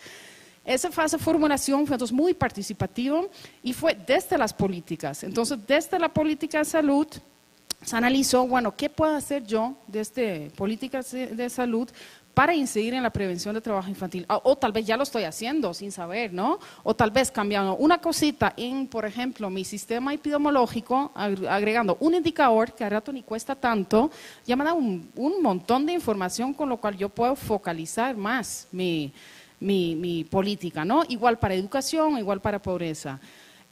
Esa fase de formulación fue entonces muy participativo y fue desde las políticas. Entonces, desde la política de salud, se analizó, bueno, ¿qué puedo hacer yo desde políticas de salud para incidir en la prevención de trabajo infantil? O tal vez ya lo estoy haciendo sin saber, ¿no? O tal vez cambiando una cosita en, por ejemplo, mi sistema epidemiológico, agregando un indicador que a rato ni cuesta tanto, ya me da un montón de información con lo cual yo puedo focalizar más mi política, ¿no? Igual para educación, igual para pobreza.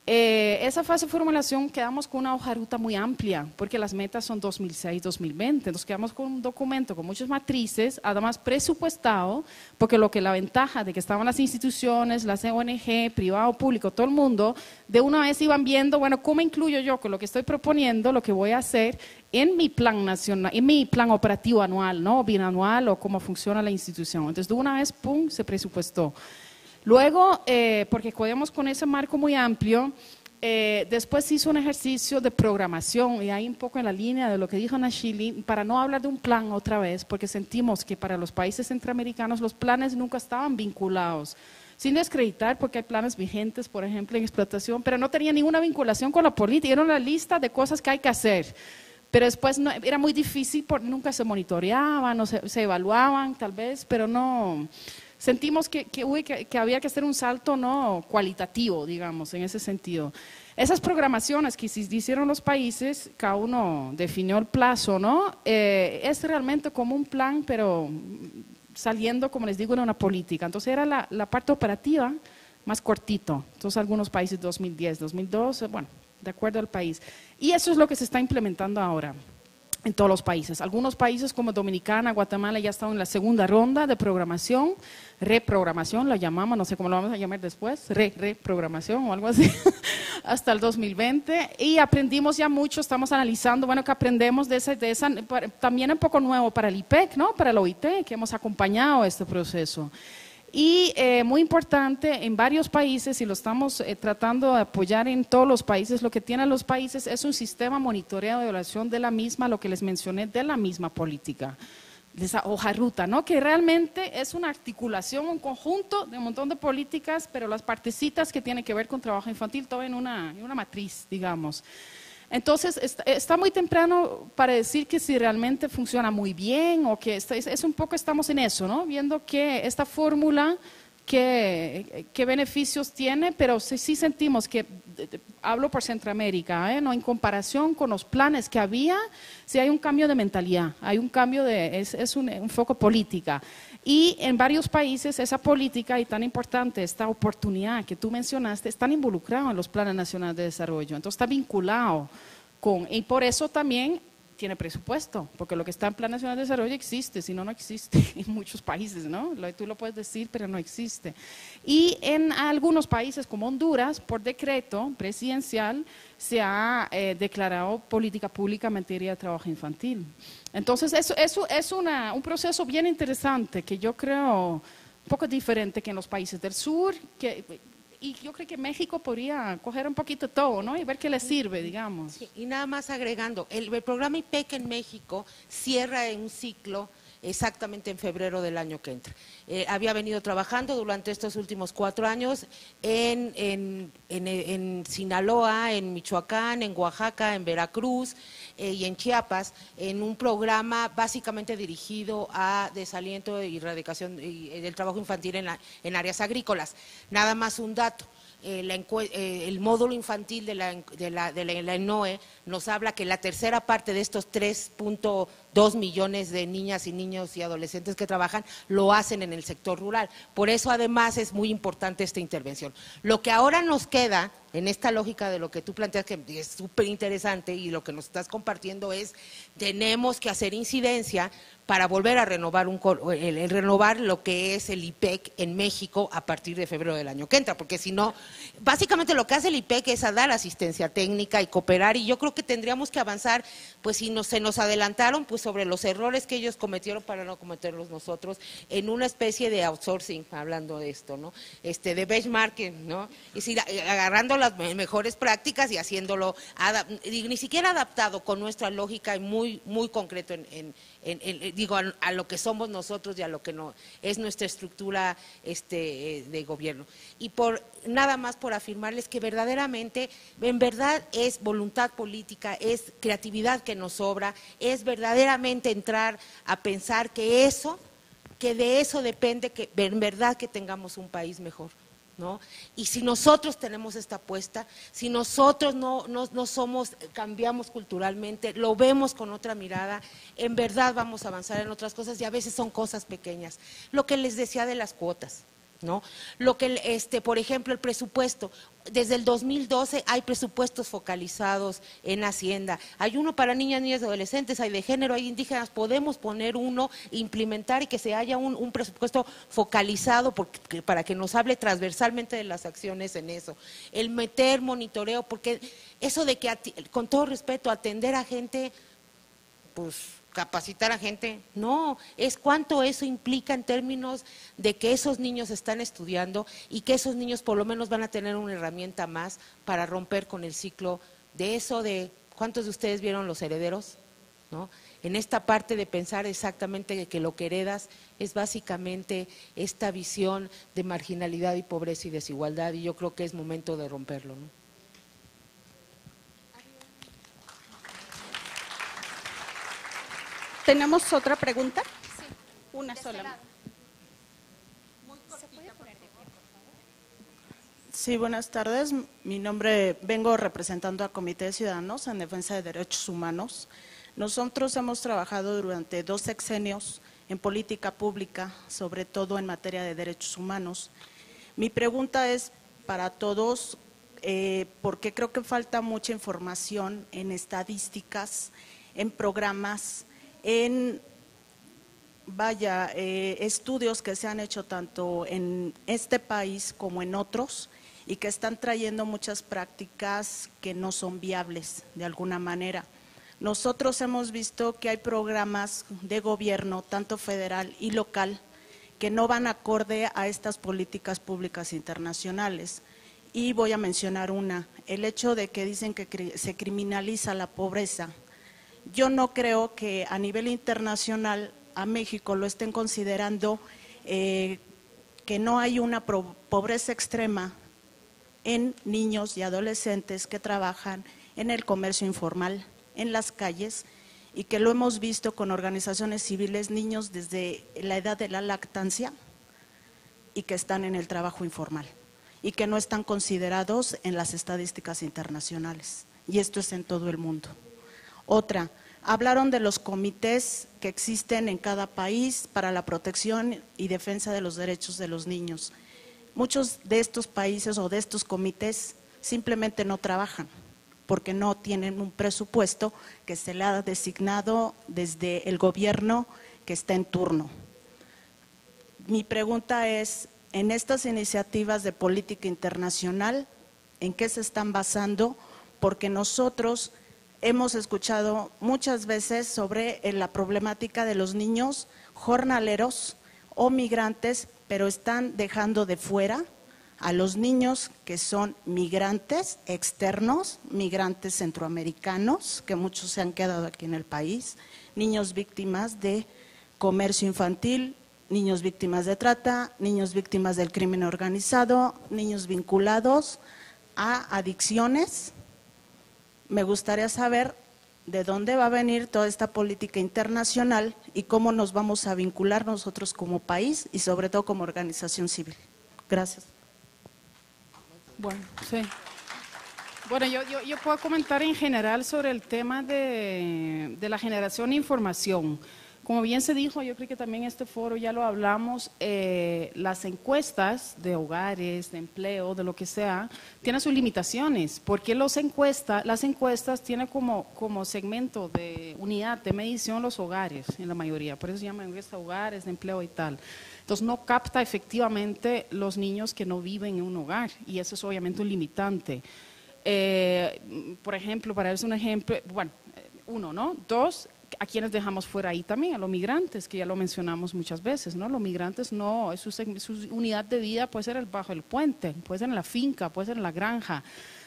Esa fase de formulación quedamos con una hoja de ruta muy amplia, porque las metas son 2006-2020, entonces quedamos con un documento con muchas matrices, además presupuestado, porque la ventaja de que estaban las instituciones, las ONG, privado, público, todo el mundo, de una vez iban viendo, bueno, ¿cómo incluyo yo con lo que estoy proponiendo, lo que voy a hacer en mi plan nacional, en mi plan operativo anual, ¿no?, binanual, o cómo funciona la institución? Entonces de una vez, pum, se presupuestó. Luego, porque podíamos con ese marco muy amplio, después se hizo un ejercicio de programación, y ahí un poco en la línea de lo que dijo Nachili, para no hablar de un plan otra vez, porque sentimos que para los países centroamericanos los planes nunca estaban vinculados, sin desacreditar, porque hay planes vigentes, por ejemplo, en explotación, pero no tenía ninguna vinculación con la política, era una lista de cosas que hay que hacer. Pero después era muy difícil, nunca se monitoreaban, no se evaluaban tal vez, pero no... Sentimos que había que hacer un salto, ¿no?, cualitativo, digamos, en ese sentido. Esas programaciones que hicieron los países, cada uno definió el plazo, ¿no? Es realmente como un plan, pero saliendo, como les digo, de una política. Entonces era la parte operativa más cortito. Entonces algunos países 2010, 2012, bueno, de acuerdo al país. Y eso es lo que se está implementando ahora en todos los países. Algunos países como Dominicana, Guatemala ya están en la segunda ronda de programación, reprogramación la llamamos, no sé cómo lo vamos a llamar después, reprogramación o algo así, hasta el 2020, y aprendimos ya mucho, estamos analizando, bueno, que aprendemos de esa también un poco nuevo para el IPEC, ¿no?, para el OIT, que hemos acompañado este proceso. Y muy importante, en varios países, y lo estamos tratando de apoyar en todos los países, lo que tienen los países es un sistema monitoreo de evaluación de la misma, lo que les mencioné, de la misma política, de esa hoja de ruta, ¿no?, que realmente es una articulación, un conjunto de un montón de políticas, pero las partecitas que tienen que ver con trabajo infantil, todo en una matriz, digamos. Entonces, está muy temprano para decir que si realmente funciona muy bien o que es un poco, estamos en eso, ¿no?, viendo que esta fórmula qué beneficios tiene, pero sí sentimos que, hablo por Centroamérica, no en comparación con los planes que había, sí hay un cambio de mentalidad, hay un cambio es un foco política. Y en varios países esa política y tan importante, esta oportunidad que tú mencionaste, están involucrados en los planes nacionales de desarrollo, entonces está vinculado y por eso también tiene presupuesto, porque lo que está en Plan Nacional de Desarrollo existe, si no, no existe en muchos países, ¿no? Tú lo puedes decir, pero no existe. Y en algunos países como Honduras, por decreto presidencial, se ha declarado política pública en materia de trabajo infantil. Entonces, eso es un proceso bien interesante que yo creo un poco diferente que en los países del sur, y yo creo que México podría coger un poquito todo, ¿no? Y ver qué le sirve, digamos. Sí, y nada más agregando, el programa IPEC en México cierra en un ciclo exactamente en febrero del año que entra. Había venido trabajando durante estos últimos 4 años en Sinaloa, en Michoacán, en Oaxaca, en Veracruz y en Chiapas, en un programa básicamente dirigido a desaliento y erradicación del trabajo infantil en áreas agrícolas. Nada más un dato. El módulo infantil de la ENOE nos habla que la tercera parte de estos 3.2 millones de niñas y niños y adolescentes que trabajan lo hacen en el sector rural. Por eso además es muy importante esta intervención. Lo que ahora nos queda en esta lógica de lo que tú planteas, que es súper interesante y lo que nos estás compartiendo es, tenemos que hacer incidencia para volver a renovar renovar lo que es el IPEC en México a partir de febrero del año que entra, porque si no, básicamente lo que hace el IPEC es a dar asistencia técnica y cooperar, y yo creo que tendríamos que avanzar, pues si se nos adelantaron, pues sobre los errores que ellos cometieron para no cometerlos nosotros, en una especie de outsourcing, hablando de esto, ¿no? De benchmarking, ¿no? Es decir, agarrando las mejores prácticas y haciéndolo, ni siquiera adaptado con nuestra lógica y muy, muy concreto a lo que somos nosotros y a lo que no es nuestra estructura de gobierno. Y nada más por afirmarles que verdaderamente, en verdad es voluntad política, es creatividad que nos sobra, es verdaderamente entrar a pensar que de eso depende que en verdad que tengamos un país mejor, ¿no? Y si nosotros tenemos esta apuesta, si nosotros no cambiamos culturalmente, lo vemos con otra mirada, en verdad vamos a avanzar en otras cosas, y a veces son cosas pequeñas. Lo que les decía de las cuotas, ¿no? Lo que, por ejemplo, el presupuesto, desde el 2012 hay presupuestos focalizados en Hacienda, hay uno para niñas, niñas y adolescentes, hay de género, hay indígenas, podemos poner uno, implementar y que se haya un presupuesto focalizado para que nos hable transversalmente de las acciones en eso, el meter monitoreo, porque eso de que, con todo respeto, atender a gente, pues capacitar a gente, no, es cuánto eso implica en términos de que esos niños están estudiando y que esos niños por lo menos van a tener una herramienta más para romper con el ciclo de eso de, ¿cuántos de ustedes vieron Los Herederos? ¿No? En esta parte de pensar exactamente que lo que heredas es básicamente esta visión de marginalidad y pobreza y desigualdad, y yo creo que es momento de romperlo, ¿no? ¿Tenemos otra pregunta? Sí. Una sola. Sí, buenas tardes. Mi nombre, vengo representando a Comité de Ciudadanos en Defensa de Derechos Humanos. Nosotros hemos trabajado durante 2 sexenios en política pública, sobre todo en materia de derechos humanos. Mi pregunta es para todos, porque creo que falta mucha información en estadísticas, en programas, en estudios que se han hecho tanto en este país como en otros y que están trayendo muchas prácticas que no son viables de alguna manera. Nosotros hemos visto que hay programas de gobierno, tanto federal y local, que no van acorde a estas políticas públicas internacionales. Y voy a mencionar una, el hecho de que dicen que se criminaliza la pobreza. Yo no creo que a nivel internacional a México lo estén considerando que no hay una pobreza extrema en niños y adolescentes que trabajan en el comercio informal, en las calles, y que lo hemos visto con organizaciones civiles, niños desde la edad de la lactancia, y que están en el trabajo informal y que no están considerados en las estadísticas internacionales. Y esto es en todo el mundo. Otra, hablaron de los comités que existen en cada país para la protección y defensa de los derechos de los niños. Muchos de estos países o de estos comités simplemente no trabajan porque no tienen un presupuesto que se le ha designado desde el gobierno que está en turno. Mi pregunta es, en estas iniciativas de política internacional, ¿en qué se están basando? Porque nosotros hemos escuchado muchas veces sobre la problemática de los niños jornaleros o migrantes, pero están dejando de fuera a los niños que son migrantes externos, migrantes centroamericanos, que muchos se han quedado aquí en el país, niños víctimas de comercio infantil, niños víctimas de trata, niños víctimas del crimen organizado, niños vinculados a adicciones. Me gustaría saber de dónde va a venir toda esta política internacional y cómo nos vamos a vincular nosotros como país y sobre todo como organización civil. Gracias. Bueno, sí. Bueno, yo puedo comentar en general sobre el tema de la generación de información. Como bien se dijo, yo creo que también en este foro ya lo hablamos, las encuestas de hogares, de empleo, de lo que sea, tienen sus limitaciones, porque las encuestas tienen como segmento de unidad de medición los hogares, en la mayoría, por eso se llaman encuestas de hogares, de empleo y tal. Entonces no capta efectivamente los niños que no viven en un hogar, y eso es obviamente un limitante. Por ejemplo, para darles un ejemplo, bueno, uno, ¿no? Dos, a quienes dejamos fuera ahí también, a los migrantes, que ya lo mencionamos muchas veces, ¿no? Los migrantes no, su unidad de vida puede ser bajo el puente, puede ser en la finca, puede ser en la granja.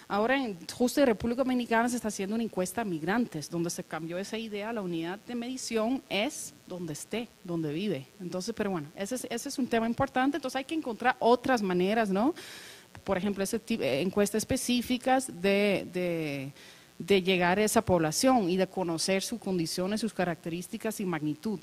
Ahora, justo en República Dominicana se está haciendo una encuesta a migrantes, donde se cambió esa idea, la unidad de medición es donde esté, donde vive. Entonces, pero bueno, ese es un tema importante, entonces hay que encontrar otras maneras, ¿no? Por ejemplo, encuestas específicas de llegar a esa población y de conocer sus condiciones, sus características y magnitud.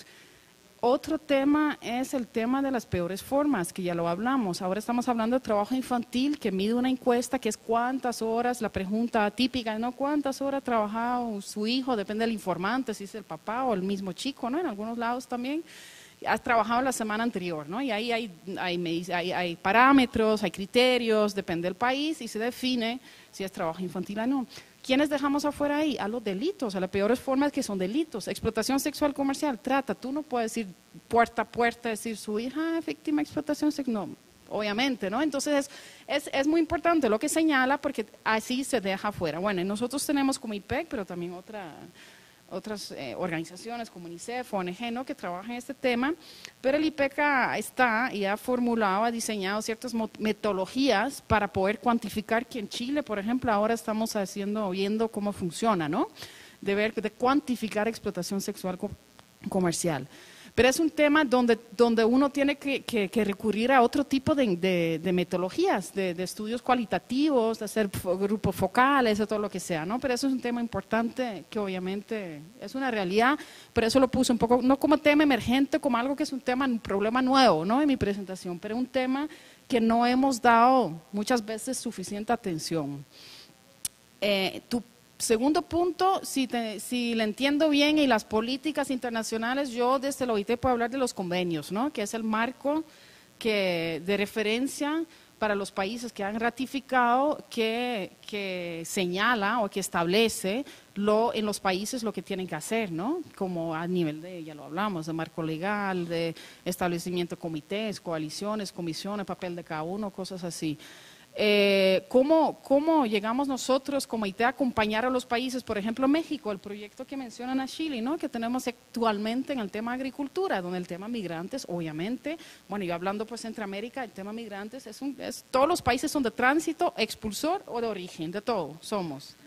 Otro tema es el tema de las peores formas, que ya lo hablamos. Ahora estamos hablando de trabajo infantil, que mide una encuesta que es cuántas horas, la pregunta típica, ¿no? ¿Cuántas horas ha trabajado su hijo? Depende del informante, si es el papá o el mismo chico, ¿no? En algunos lados también. Has trabajado la semana anterior, ¿no? Y ahí hay parámetros, hay criterios, depende del país y se define si es trabajo infantil o no. ¿Quiénes dejamos afuera ahí? A los delitos, a las peores formas que son delitos. Explotación sexual comercial, trata. Tú no puedes ir puerta a puerta, decir su hija es víctima de explotación sexual. No, obviamente, ¿no? Entonces es muy importante lo que señala porque así se deja afuera. Bueno, y nosotros tenemos como IPEC, pero también otras organizaciones como UNICEF, ONG, ¿no? Que trabajan en este tema, pero el IPECA está y ha formulado, ha diseñado ciertas metodologías para poder cuantificar que en Chile, por ejemplo, ahora estamos viendo cómo funciona, ¿no? De cuantificar explotación sexual comercial. Pero es un tema donde uno tiene que recurrir a otro tipo de metodologías, de estudios cualitativos, de hacer grupos focales, o todo lo que sea, ¿no? Pero eso es un tema importante que obviamente es una realidad, pero eso lo puse un poco, no como tema emergente, como algo que es un problema nuevo, ¿no? En mi presentación, pero un tema que no hemos dado muchas veces suficiente atención. Segundo punto, si le entiendo bien, y las políticas internacionales, yo desde la OIT puedo hablar de los convenios, ¿no? Que es el marco de referencia para los países que han ratificado, que señala o que establece en los países lo que tienen que hacer, ¿no? Como a nivel ya lo hablamos, de marco legal, de establecimiento de comités, coaliciones, comisiones, papel de cada uno, cosas así. ¿Cómo llegamos nosotros como IT a acompañar a los países? Por ejemplo, México, el proyecto que mencionan a Chile, ¿no? Que tenemos actualmente en el tema agricultura, donde el tema migrantes, obviamente, bueno, yo hablando por Centroamérica, el tema migrantes todos los países son de tránsito, expulsor o de origen, de todo somos.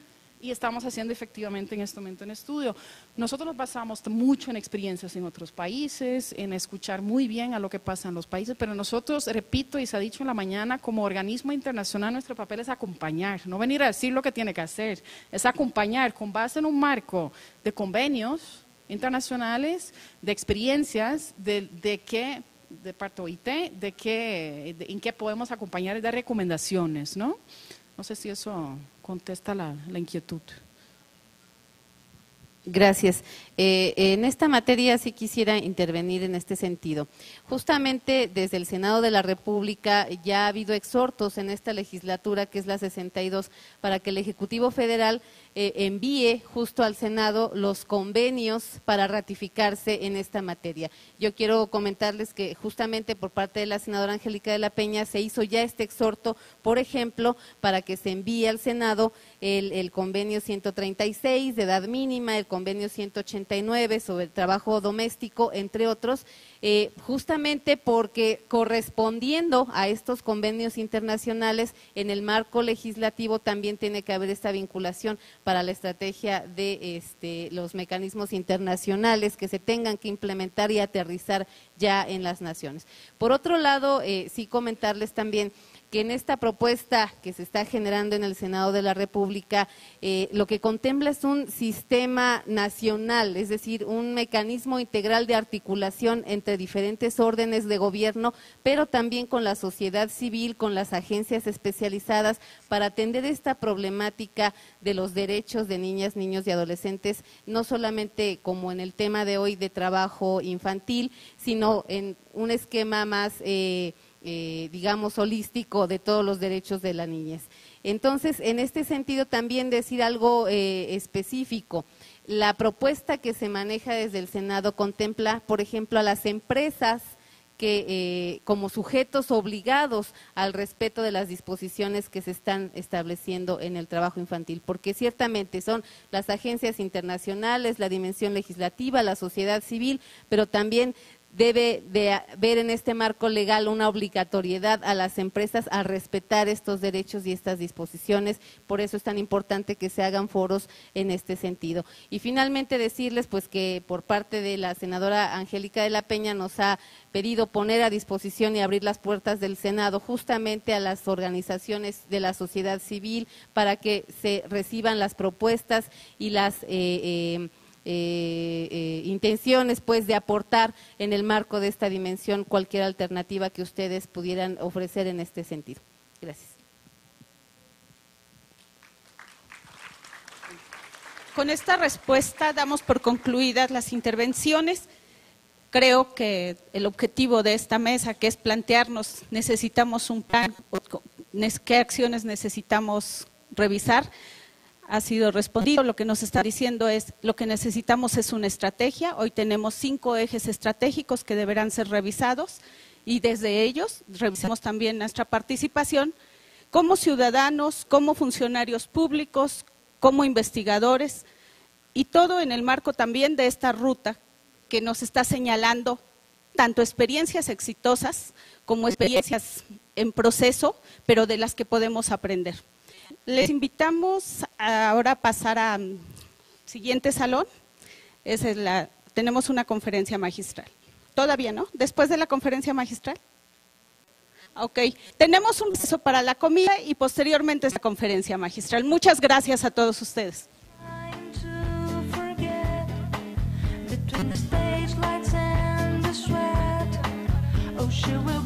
Y estamos haciendo efectivamente en este momento un estudio. Nosotros nos basamos mucho en experiencias en otros países, en escuchar muy bien a lo que pasa en los países, pero nosotros, repito, y se ha dicho en la mañana, como organismo internacional, nuestro papel es acompañar, no venir a decir lo que tiene que hacer, es acompañar con base en un marco de convenios internacionales, de experiencias, de qué de parte OIT, en qué podemos acompañar y dar recomendaciones, ¿no? No sé si eso contesta la inquietud. Gracias. En esta materia sí quisiera intervenir en este sentido. Justamente desde el Senado de la República ya ha habido exhortos en esta legislatura, que es la 62, para que el Ejecutivo Federal envíe justo al Senado los convenios para ratificarse en esta materia. Yo quiero comentarles que justamente por parte de la senadora Angélica de la Peña se hizo ya este exhorto, por ejemplo, para que se envíe al Senado el convenio 136 de edad mínima, el convenio 189 sobre el trabajo doméstico, entre otros, justamente porque correspondiendo a estos convenios internacionales, en el marco legislativo también tiene que haber esta vinculación para la estrategia de los mecanismos internacionales que se tengan que implementar y aterrizar ya en las naciones. Por otro lado, sí comentarles también que en esta propuesta que se está generando en el Senado de la República, lo que contempla es un sistema nacional, es decir, un mecanismo integral de articulación entre diferentes órdenes de gobierno, pero también con la sociedad civil, con las agencias especializadas, para atender esta problemática de los derechos de niñas, niños y adolescentes, no solamente como en el tema de hoy de trabajo infantil, sino en un esquema más digamos, holístico de todos los derechos de la niñez. Entonces, en este sentido, también decir algo específico. La propuesta que se maneja desde el Senado contempla, por ejemplo, a las empresas que como sujetos obligados al respeto de las disposiciones que se están estableciendo en el trabajo infantil, porque ciertamente son las agencias internacionales, la dimensión legislativa, la sociedad civil, pero también debe de haber en este marco legal una obligatoriedad a las empresas a respetar estos derechos y estas disposiciones, por eso es tan importante que se hagan foros en este sentido. Y finalmente decirles pues que por parte de la senadora Angélica de la Peña nos ha pedido poner a disposición y abrir las puertas del Senado justamente a las organizaciones de la sociedad civil para que se reciban las propuestas y las intenciones pues de aportar en el marco de esta dimensión cualquier alternativa que ustedes pudieran ofrecer en este sentido. Gracias. Con esta respuesta damos por concluidas las intervenciones. Creo que el objetivo de esta mesa, que es plantearnos, necesitamos un plan, qué acciones necesitamos revisar, ha sido respondido. Lo que nos está diciendo es, lo que necesitamos es una estrategia. Hoy tenemos 5 ejes estratégicos que deberán ser revisados y desde ellos revisamos también nuestra participación como ciudadanos, como funcionarios públicos, como investigadores y todo en el marco también de esta ruta que nos está señalando tanto experiencias exitosas como experiencias en proceso, pero de las que podemos aprender. Les invitamos ahora a pasar al siguiente salón. Tenemos una conferencia magistral. Todavía no, después de la conferencia magistral. Ok, tenemos un receso para la comida y posteriormente es la conferencia magistral. Muchas gracias a todos ustedes. Between the stage lights and the sweat, oh, she will